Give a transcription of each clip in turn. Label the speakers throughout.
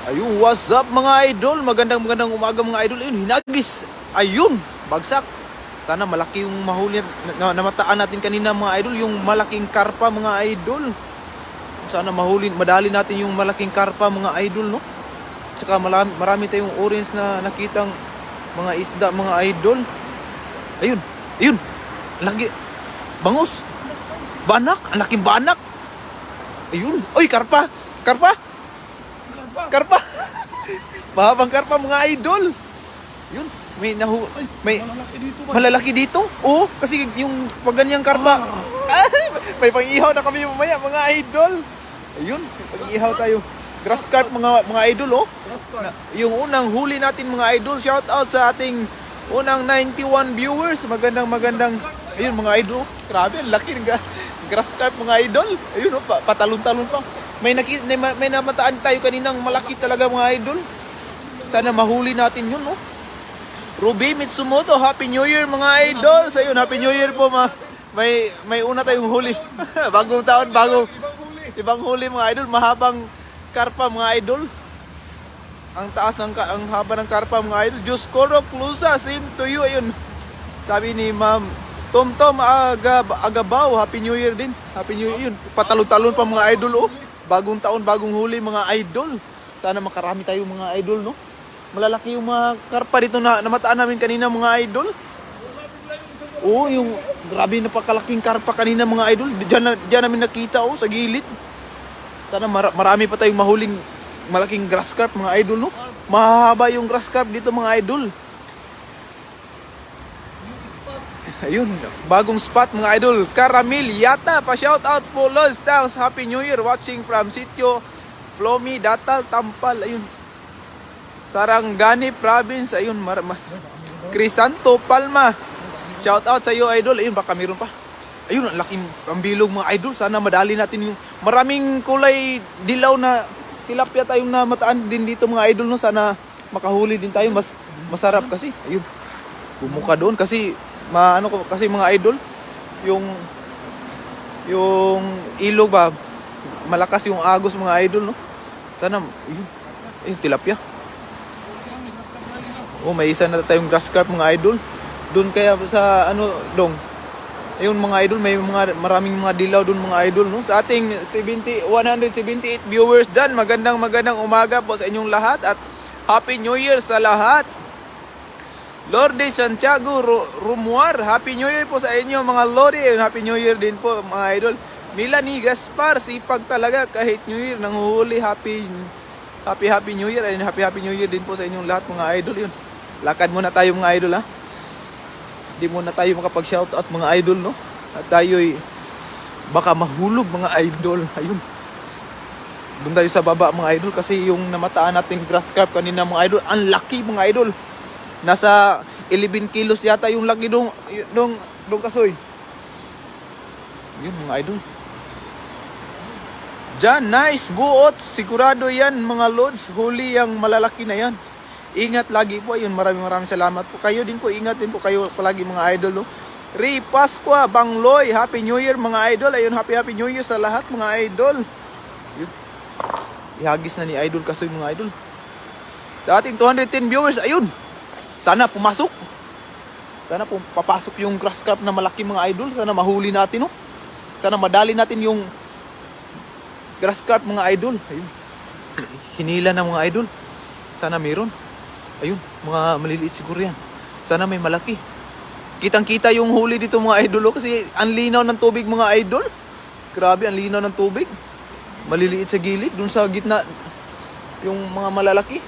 Speaker 1: Ayun, what's up mga idol? Magandang umaga mga idol. Ayun, hinagis. Ayun, bagsak. Sana malaki yung mahuli namataan natin kanina mga idol, yung malaking karpa mga idol. Sana madali natin yung malaking karpa mga idol, no? Tsaka marami tayong orange na nakitang mga isda mga idol. Ayun, ayun. Lagi bangus. Banak, ang laking banak. Ayun, oy karpa. Karpa. Karpa. Mahabang karpa mga idol. Yun, may malalaki dito. Oo, kasi yung pag ganyang karpa. May pang-ihaw na kami mamaya mga idol. Ayun, pag-ihaw tayo. Grass carp mga idol, oh. Yung unang huli natin mga idol. Shout out sa ating unang 91 viewers. Magandang ayun mga idol. Grabe, ang laki ng grass carp mga idol. Ayun, oh, patalon-talon pa. May namataan tayo kaninang malaki talaga mga idol. Sana mahuli natin yun, no? Ruby Mitsumoto, Happy New Year mga idol. Sa yun, Happy New Year po. May una tayong huli. Bagong taon, ibang huli mga idol. Mahabang karpa mga idol. Ang haba ng karpa mga idol. Diyos Koro Klusa, same to you. Ayun. Sabi ni Ma'am Tom Agabaw, Happy New Year din. Happy New Year. Yun, patalon-talon pa mga idol, oh. Bagong taon, bagong huli mga idol. Sana makarami tayo mga idol, no? Malalaki yung mga karpa dito na namataan namin kanina mga idol. Oo, yung grabe napakalaking karpa kanina mga idol. Diyan namin nakita, oh, sa gilid. Sana marami pa tayong mahuling malaking grass carp mga idol, no? Mahaba yung grass carp dito mga idol. Ayun, bagong spot mga idol. Caramel Yata, pa-shout out po Lods. Thanks, Happy New Year. Watching from Sitio Flomi, Datal, Tampal. Ayun, Sarangani Province. Ayun, Crisanto Palma. Shout out sa iyo idol. Ayun, baka meron pa. Ayun, ang laking bilog mga idol. Sana madali natin yung maraming kulay dilaw na tilapia tayong namataan din dito mga idol, no? Sana makahuli din tayo. Masarap kasi. Ayun, bumuka doon kasi kasi mga idol, yung ilog ba, malakas yung agos mga idol, no? Sana yun, tilapia. Oh, may isa na tayong grass carp mga idol. Doon kaya sa dong. Ayun mga idol, may maraming mga dilaw doon mga idol, no? Sa ating 178 viewers diyan, magandang umaga po sa inyong lahat at Happy New Year sa lahat. Lorde Santiago Rumuar, Happy New Year po sa inyo mga Lorde. Happy New Year din po mga idol. Milani Gaspar, sipag talaga kahit New Year nanghuhuli. Happy New Year. And Happy New Year din po sa inyong lahat mga idol. Yun, lakad muna tayo mga idol, ha. Hindi muna tayo makapag-shoutout mga idol, no? At tayo'y baka mahulog mga idol. Ayun, doon tayo sa baba mga idol kasi yung namataan nating grass carp kanina mga idol, ang laki mga idol. Nasa 11 kilos yata yung laki dong kasoy. Yun mga idol. Diyan, nice buot. Sigurado yan mga Lods. Huli yung malalaki na yan. Ingat lagi po. Ayun, maraming salamat po. Kayo din po, ingat din po kayo palagi mga idol, no? Ray Pasqua, Bangloy, Happy New Year mga idol. Ayun, Happy New Year sa lahat mga idol. Yun. Ihagis na ni idol kasoy mga idol. Sa ating 210 viewers, ayun. Sana pumasok. Sana papasok yung grass carp na malaki mga idol. Sana mahuli natin, no? Sana madali natin yung grass carp mga idol. Ayun. Hinila na mga idol. Sana meron. Ayun, mga maliliit siguro yan. Sana may malaki. Kitang-kita yung huli dito mga idol, kasi ang linaw ng tubig mga idol. Grabe, ang linaw ng tubig. Maliliit sa gilid, dun sa gitna yung mga malalaki.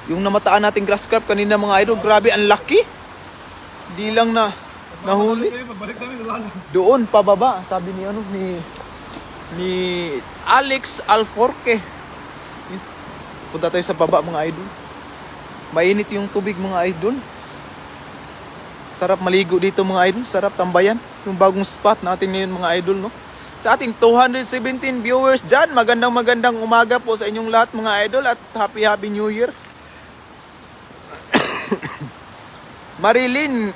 Speaker 1: Yung namataan nating grass carp kanina mga idol, grabe, ang laki. Di lang nahuli. Doon pababa, sabi ni Alex Alforque. Punta tayo sa baba mga idol. Mainit yung tubig mga idol. Sarap maligo dito mga idol, sarap tambayan. Yung bagong spot natin ngayon mga idol, no? Sa ating 217 viewers dyan, magandang umaga po sa inyong lahat mga idol at Happy New Year. Marilyn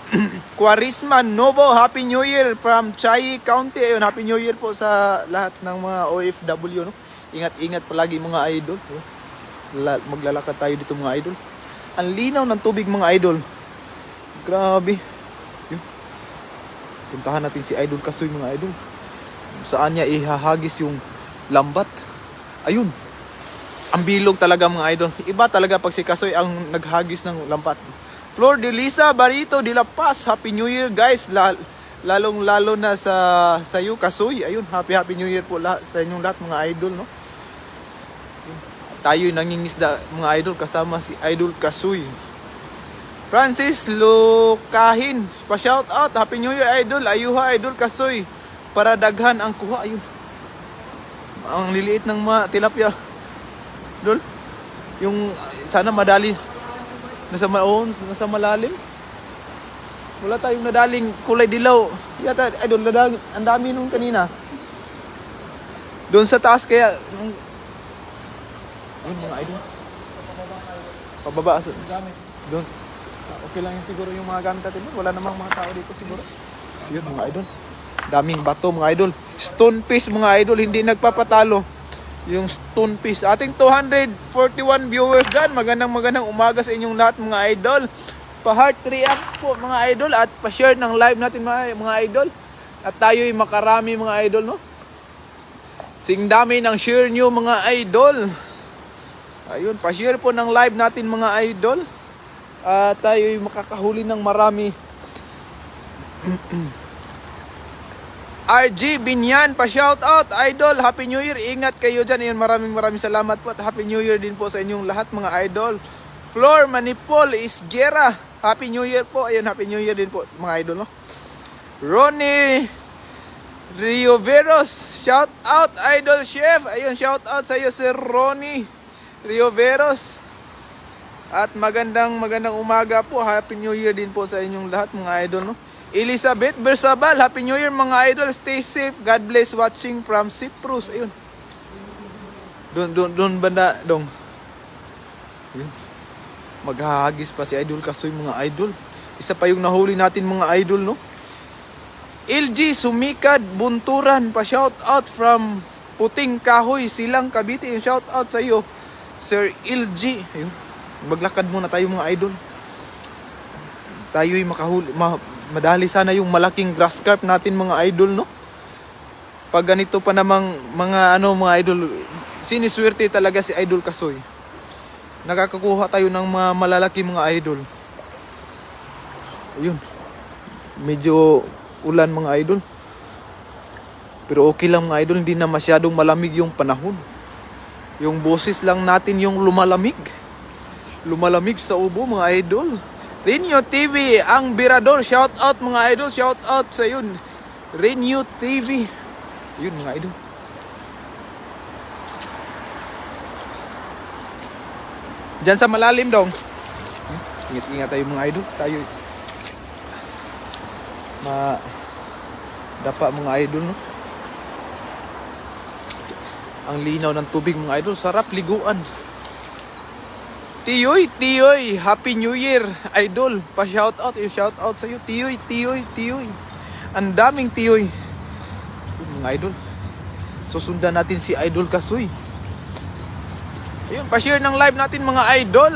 Speaker 1: Quarisma Novo, Happy New Year from Chay County. Ayun, Happy New Year po sa lahat ng mga OFW, no? Ingat-ingat palagi mga idol. Maglalakad tayo dito mga idol. Ang linaw ng tubig mga idol. Grabe. Yun. Puntahan natin si Idol Kasoy mga idol. Saan niya ihahagis yung lambat. Ayun. Ang bilog talaga mga idol. Iba talaga pag si Kasoy ang naghagis ng lambat. Flor de Lisa Barito de La Paz. Happy New Year guys. Lalong-lalo na sa iyo Kasoy. Ayun, happy New Year po sa inyong lahat mga idol, no? Tayo'y nangingisda mga idol kasama si Idol Kasoy. Francis Lukahin, pa-shout out. Happy New Year idol. Ayuha Idol Kasoy. Para daghan ang kuha. Ayun. Ang liliit ng mga tilapia. Dol. Yung sana madali. Nasa malalim. Wala tayong nadaling kulay dilaw. Yata idol, ang dami nung kanina. Doon sa taas kaya ayun mga idol. Pababa doon. Okay lang yung siguro yung mga gamit natin. Wala namang mga tao dito siguro. Yun mga idol. Daming bato mga idol. Stonefish mga idol. Hindi nagpapatalo. Yung stonefish. Ating 241 viewers dyan. Magandang umaga sa inyong lahat mga idol. Pa-heart react po mga idol. At pa-share ng live natin mga idol. At tayo'y makarami mga idol, no? Sing dami ng share nyo mga idol. Ayun, pa-share po ng live natin mga idol. Tayo'y makakahuli ng marami. RG Binyan, pa-shout out idol. Happy New Year. Ingat kayo dyan. Ayun, maraming salamat po. At Happy New Year din po sa inyong lahat mga idol. Flor Manipol Isgera. Happy New Year po. Ayun, Happy New Year din po mga idol, no? Ronnie Rioveros, shout out idol chef. Ayun, shout out sa iyo Sir Ronnie Rioveros. At magandang umaga po. Happy New Year din po sa inyong lahat mga idol, no? Elizabeth Bersabal, Happy New Year mga idol. Stay safe. God bless watching from Cyprus. Ayun. Doon banda dong. Ayun. Maghahagis pa si Idol Kasoy mga idol. Isa pa yung nahuli natin mga idol, no? LG Sumikad Bunturan, pa shout out from Puting Kahoy, Silang Cavite. Yung shout out sa iyo Sir LG. Ayun. Maglakad muna tayo mga idol. Tayo'y makahuli. Madali sana yung malaking grass carp natin mga idol, no? Pag ganito pa namang mga idol, siniswerte talaga si Idol Kasoy. Nakakakuha tayo ng mga malalaki mga idol. Ayun. Medyo ulan mga idol. Pero okay lang mga idol, hindi na masyadong malamig yung panahon. Yung boses lang natin yung lumalamig. Lumalamig sa ubo mga idol. Renyo TV, ang Birador, shout out mga idol, shout out sa yun. Renyo TV. Yun mga idol. Diyan sa malalim dong. Ingat-ingat tayo mga idol. Tayo dapa mga idol, no? Ang linaw ng tubig mga idol, sarap liguan. Tiyoy, Happy New Year, idol. Pa-shout out, shout out sa iyo. Tiyoy. Ang daming tiyoy. Mga idol. Susundan natin si Idol Kasoy. Ayun, pa-share ng live natin mga idol.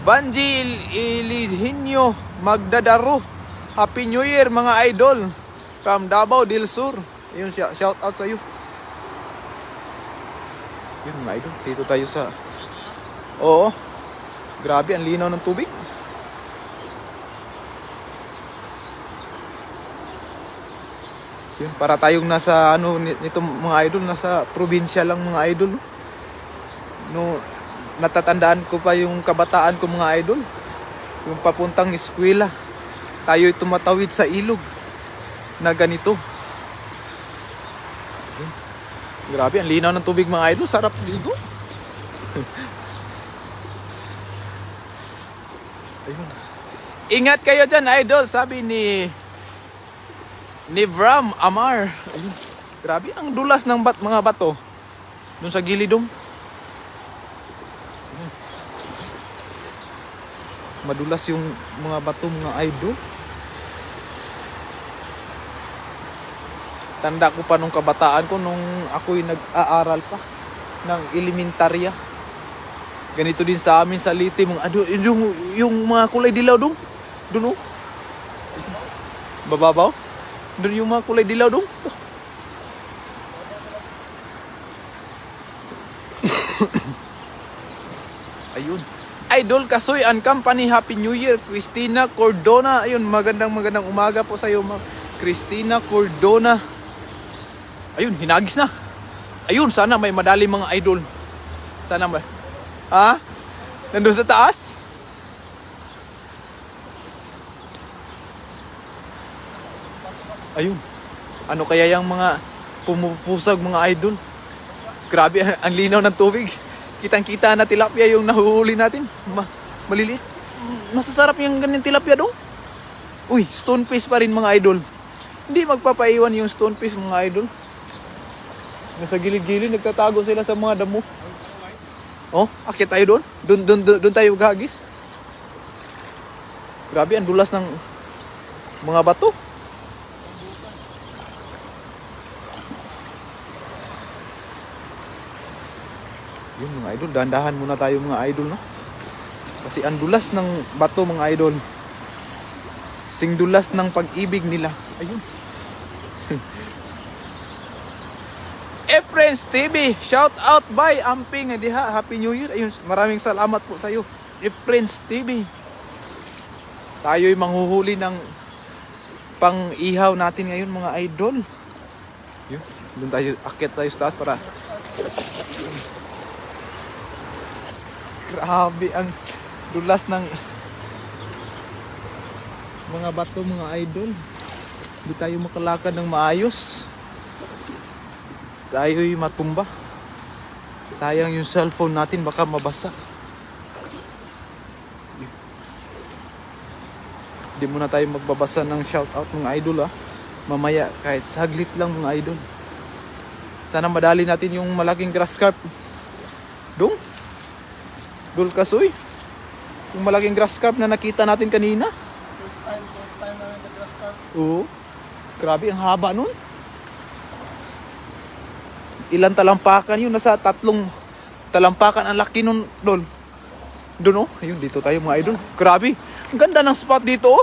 Speaker 1: Banji Ilihinyo Magdadaro. Happy New Year mga idol. From Davao del Sur. Ayun, shout out sa iyo. Yun mga idol, dito tayo sa... Oo. Grabe, ang linaw ng tubig. Yun, para tayong nasa nito mga idol, nasa probinsya lang mga idol. No, natatandaan ko pa yung kabataan ko mga idol. Yung papuntang eskwela. Tayo'y tumatawid sa ilog na ganito. Yun. Grabe, ang linaw ng tubig mga idol, sarap ligo. Ayun. Ingat kayo dyan idol, sabi ni Bram Amar. Ayun. Grabe ang dulas ng mga bato doon sa gilid dong. Madulas yung mga bato mga idol. Tanda ko pa nung kabataan ko nung ako'y nag-aaral pa. ng elementarya. Ganito din sa amin sa Liti, mga yung mga kulay dilaw dong. Doon oh. Bababaw. Doon yung mga kulay dilaw dong. Ayun. Idol Kasoy and Company, Happy New Year. Christina Cordona. Ayun, magandang umaga po sa iyo, Ma'am Christina Cordona. Ayun, hinagis na. Ayun, sana may madali mga idol. Sana may... Ha? Nandun sa taas? Ayun. Ano kaya yung mga pumupusag mga idol? Grabe, ang linaw ng tubig. Kitang-kita na tilapia yung nahuhuli natin. Maliliit. Masasarap yung ganyan tilapia dong. Uy, stonefish pa rin mga idol. Hindi magpapaiwan yung stonefish mga idol. Nasa gilid-gilid, nagtatago sila sa mga damo. Oh, akit tayo doon. Doon tayo gagis. Grabe, ang dulas ng mga bato. Yun mga idol, dahan-dahan muna tayo mga idol, no? Kasi ang dulas ng bato mga idol. Sing dulas ng pag-ibig nila. Ayun. Friends TV, shout out by Amping diha, Happy New Year. Ayun, maraming salamat po sa iyo. Friends TV. Tayo'y manghuhuli ng pang-ihaw natin ngayon mga idol. Yun, doon tayo, akit tayo sa taas para... Grabe ang dulas ng mga bato mga idol. Hindi tayo makalakad ng maayos. Tayo'y matumba. Sayang yung cellphone natin, baka mabasa. Hindi muna tayo magbabasa ng shoutout mga idol mamaya, kahit saglit lang mga idol. Sana madali natin yung malaking grass carp. Dong Dol Kasoy, yung malaking grass carp na nakita natin kanina.
Speaker 2: First time namin na grass carp.
Speaker 1: Oo. Grabe, ang haba nun. Ilang talampakan yun? Nasa 3 talampakan ang laki nun, Dol. Doon oh. Ayun, dito tayo mga idol. Grabe. Ang ganda ng spot dito oh.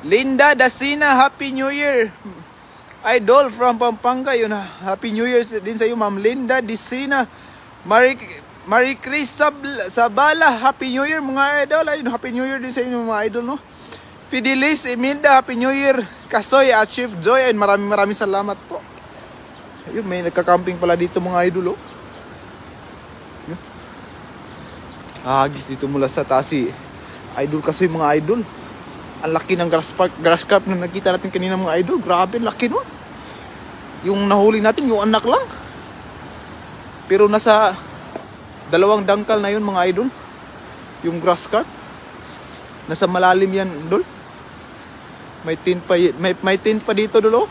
Speaker 1: Linda Dasina, Happy New Year. Idol from Pampanga yun ha. Happy New Year din sa iyo, Ma'am Linda Dasina. Marie Chris Sabala, Happy New Year mga idol. Ayun, Happy New Year din sa inyo mga idol, no? Fidelis Imelda, Happy New Year. Kasoy at Chief Joy, ayun, maraming salamat po. Ayun, may nagka-camping pala dito mga idol, oh. Ayun. Agis dito mula sa tasi. Idol Kasoy mga idol. Ang laki ng grass carp na nakita natin kanina mga idol. Grabe, laki no. Yung nahuli natin, yung anak lang. Pero nasa 2 dangkal na yun mga idol. Yung grass carp. Nasa malalim yan, Dol. May tint pa dito, Dol.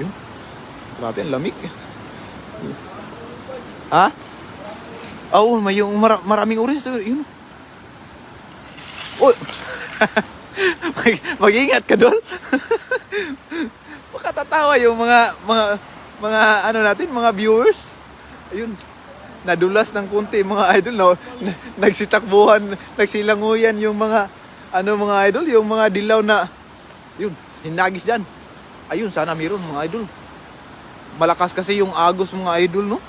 Speaker 1: Yun. Grabe, ang lamig. Ha? Oo, may yung maraming orange. Yun. Oh. Mag-ingat ka, Dol. Makatatawa yung mga ano natin, mga viewers. Ayun. Nadulas ng kunti mga idol, no? Nagsitakbuhan, nagsilanguyan yung mga mga idol, yung mga dilaw na yun, hinagis diyan. Ayun, sana meron mga idol. Malakas kasi yung agos mga idol, no?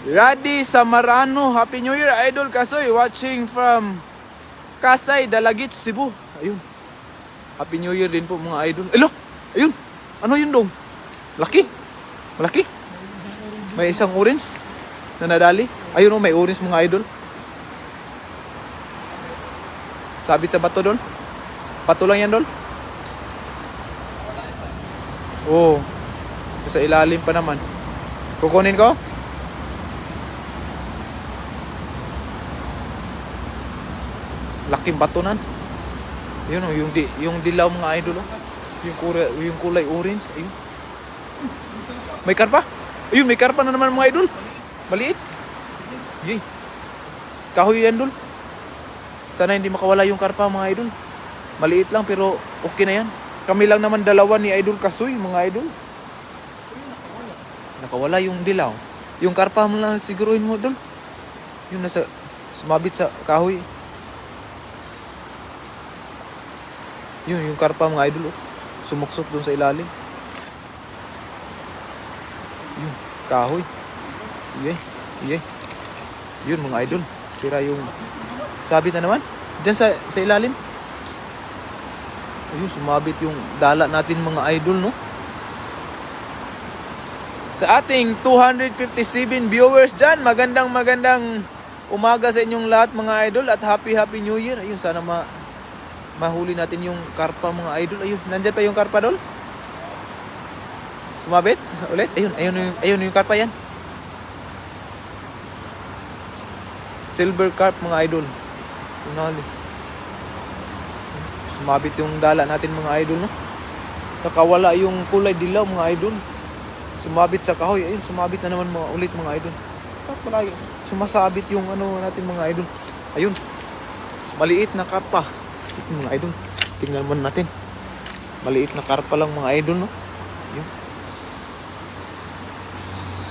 Speaker 1: Radi Samarano, Happy New Year Idol Kasoy, watching from Kasay, Dalagit, Cebu. Ayun. Happy New Year din po mga idol. Elo, ayun. Ano yun dong? Laki. Malaki. May isang orange na nadali. Ayun oh, may orange mga idol. Sabit sa bato doon. Bato lang yan doon. Oo. Sa ilalim pa naman. Kukunin ko? Laking bato nan. Yun oh, yung dilaw mga idol oh. Yung kulay orange. Ayun. May karpa? Ayun, may karpa na naman mga idol. Maliit. Yay. Kahoy yan, Dol. Sana hindi makawala yung karpa mga idol. Maliit lang pero okay na yan. Kami lang naman dalawa ni Idol Kasoy, mga idol. Nakawala yung dilaw. Yung karpa mo lang siguruhin mo, Idol. Yung nasa sumabit sa kahoy. Yung karpa mga idol. Sumuksot dun sa ilalim. Yun, kahoy. Iye. Yun mga idol. Sira yung sabit na naman. Diyan sa ilalim. Ayun, sumabit yung dala natin mga idol, no? Sa ating 257 viewers dyan, magandang umaga sa inyong lahat mga idol at happy New Year. Ayun, sana mahuli natin yung karpa mga idol. Ayun, nandyan pa yung karpa, Dol? Sumabit ulit. Ayun yung karpa yan. Silver carp mga idol. Tunali. Sumabit yung dala natin mga idol, no? Nakawala yung kulay dilaw mga idol. Sumabit sa kahoy. Ayun, sumabit na naman ulit mga idol. Palagi sumasabit yung ano natin mga idol. Ayun. Maliit na karpa. Mga idol. Tingnan naman natin. Maliit na karpa lang mga idol, no? Ayun.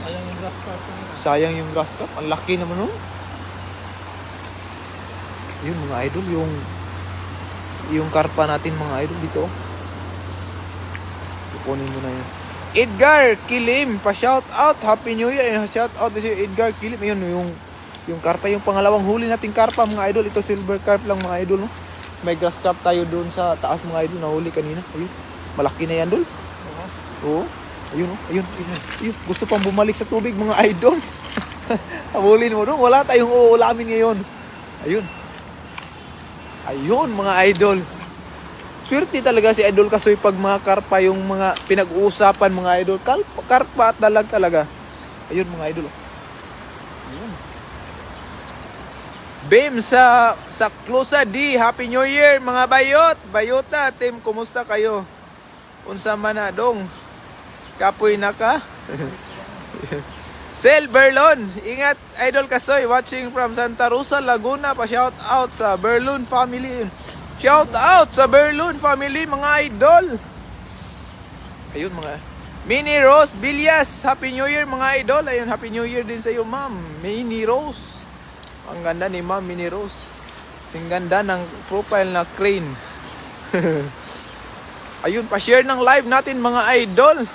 Speaker 2: Sayang yung grass carp.
Speaker 1: Sayang yung grass carp. Ang laki naman, no? Ayun mga idol, yung karpa natin mga idol dito. Kukunin mo na yun. Edgar Kilim, pa-shout out. Happy New Year. Shout out si Edgar Kilim. Ayun, yung karpa, yung pangalawang huli nating karpa mga idol. Ito silver carp lang mga idol, no? May grass carp tayo doon sa taas mga idol, nahuli kanina. Ayun, malaki na yan, Dol. Oo. Ayun, oh. Ayun. Gusto pang bumalik sa tubig mga idol. Habulin mo doon. Wala tayong uulamin ngayon. Ayun mga idol. Swerte talaga si Idol Kasoy pag mga karpa yung mga pinag-uusapan mga idol. Karpa at dalag talaga. Ayun mga idol. Ayun. Bim sa Closa D. Happy New Year mga Bayota, team, kumusta kayo? Unsa man na dong? Kapoy na ka? Sel Berlon, ingat Idol Kasoy, watching from Santa Rosa, Laguna. Pa-shout out sa Berlon family. Shout out sa Berlon family mga idol. Ayun mga Mini Rose Bilyas, Happy New Year mga idol. Ayun, Happy New Year din sa iyo, Ma'am Mini Rose. Ang ganda ni Ma'am Mini Rose. Sing ganda ng profile na crane. Ayun, pa-share ng live natin mga idol.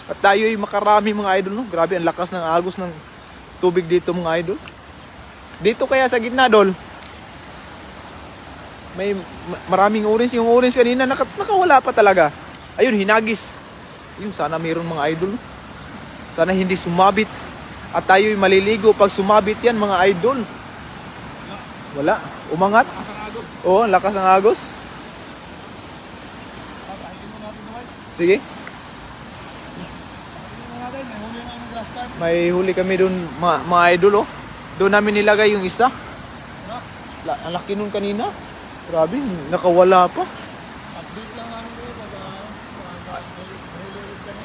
Speaker 1: At tayo'y makarami mga idol, no? Grabe, ang lakas ng agos ng tubig dito mga idol. Dito kaya sa gitna, Dol, may maraming orange. Yung orange kanina nakawala pa talaga. Ayun, hinagis. Ayun, sana mayroon mga idol, no? Sana hindi sumabit. At tayo'y maliligo pag sumabit yan mga idol. Wala. Umangat. Oo, lakas ng agos. Sige. May huli kami doon mga idol, oh. Doon namin nilagay yung isa. Ang laki nun kanina. Grabe, nakawala pa.
Speaker 2: Update lang namin doon.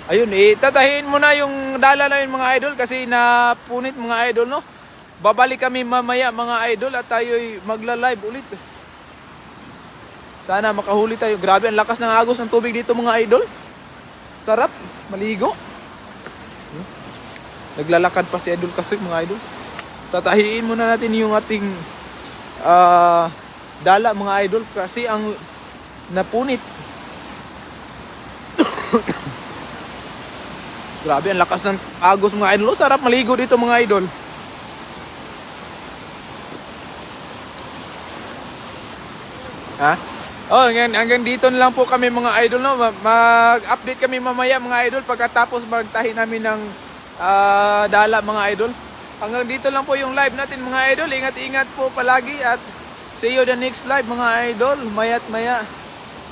Speaker 1: Ayun, tatahiin mo na yung dala namin mga idol kasi napunit mga idol, no? Babalik kami mamaya mga idol at tayo'y magla-live ulit. Sana makahuli tayo. Grabe, ang lakas ng agos ng tubig dito mga idol. Sarap, maligo. Naglalakad pa si Idol Kasoy mga idol. Tatahiin muna natin yung ating dala mga idol kasi ang napunit. Grabe, ang lakas ng agos mga idol. Sarap maligo dito mga idol. Ha? Oh, hanggang dito na lang po kami mga idol, no. Mag-update kami mamaya mga idol pagkatapos magtahi namin ng dala mga idol. Hanggang dito lang po yung live natin mga idol. Ingat-ingat po palagi at see you the next live mga idol. Maya't maya.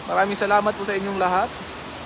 Speaker 1: Maraming salamat po sa inyong lahat.